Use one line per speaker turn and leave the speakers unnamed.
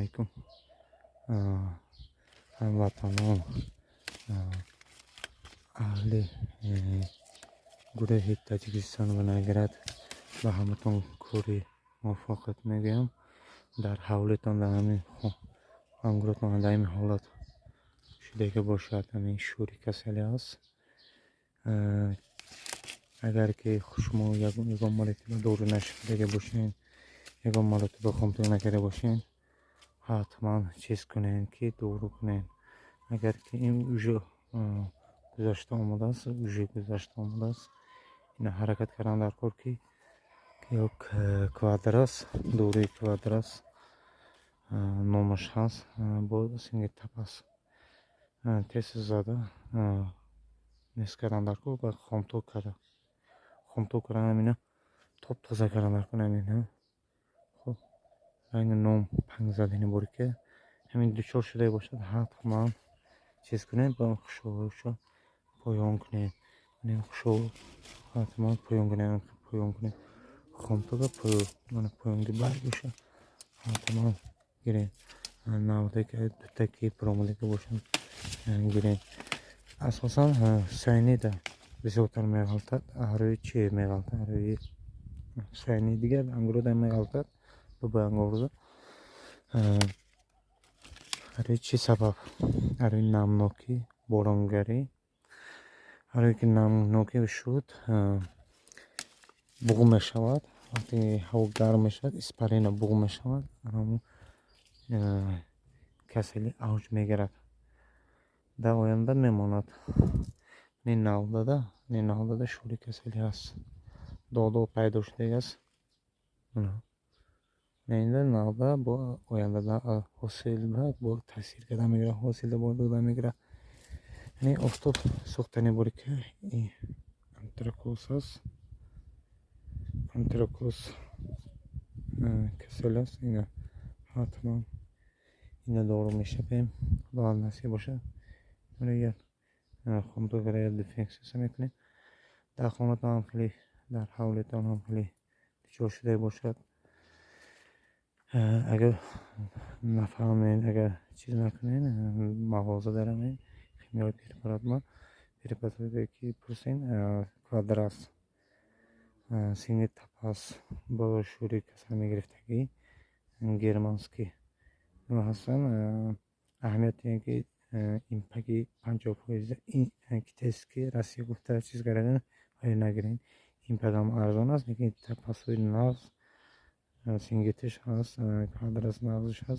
alaykum hamvatanon, ahli guruhi Tojikiston va Novgorod va hamton ko'ri muvaffaqiyat megam در حولتان در همین انگروتان در همین حالت شده که باشد همین شوری کسلی است. اگر که شما یگان مرتبه دور نشده باشین، یگان مرتبه خمتون نکرده باشین، حتما چیز کنین که دور کنین. اگر که این اوژه گذاشته آمده است، این حرکت کردن در کار که یک کوادراس، دوری کوادراس نامش هست با سینگ تپاس تست زده نیست کردن در کار و خامتو کردن همینه توپ تازه کردن در کار همینه. خب این نام پنگ زدنی بوری که همین دوچار شده باشد حتما چیز کنید با خوشو پایان کنید. این خوشو حتما پایان کنید خامتو با پایان باید باشه حتما گیرین. نوده که دو تکی پرامولی که باشن گیرین. اساسا سینی ده بسیارتر میغلطد هروی چی میغلطد هروی سینی دیگر انگرو ده میغلطد با انگرو ده هروی چی سبب هروی نمناکی بارانگری هروی که نمناکی شد بغو میشود. وقتی هوا گرم میشود اسپرین بغو میشود همون کسلی اوج میگیرد در آینده میماند. این نو داده شوری کسلی هست دادا پیدا شده است. این نو با آینده حاصل با تاثیر کرده میگیره حاصل با داده میگیره. این افتاد سوختنی بوری که این انتراکوس هست انتراکوس کسل است. این حتما این دارو میشه بیم دار نصیب باشه میگه خمتو برای دیفکس میکنیم در خانتان هم خیلی در حولتان هم خیلی دیچار شده باشد. اگر نفهمین اگر چیز نکنین مغازه دارم خیمیای پیرپرات که پرسین کوادراس سینگ تپاس با شوری کسر میگرفتگی گرمانسکی هستن. اهمیت این که این پاکی 50% این تست که راستی گفته چیز کردن ولی نگیرین. این پیغام ارزان است لیکن تپاس های ناز سینگتش هست کوادراس نازش هست.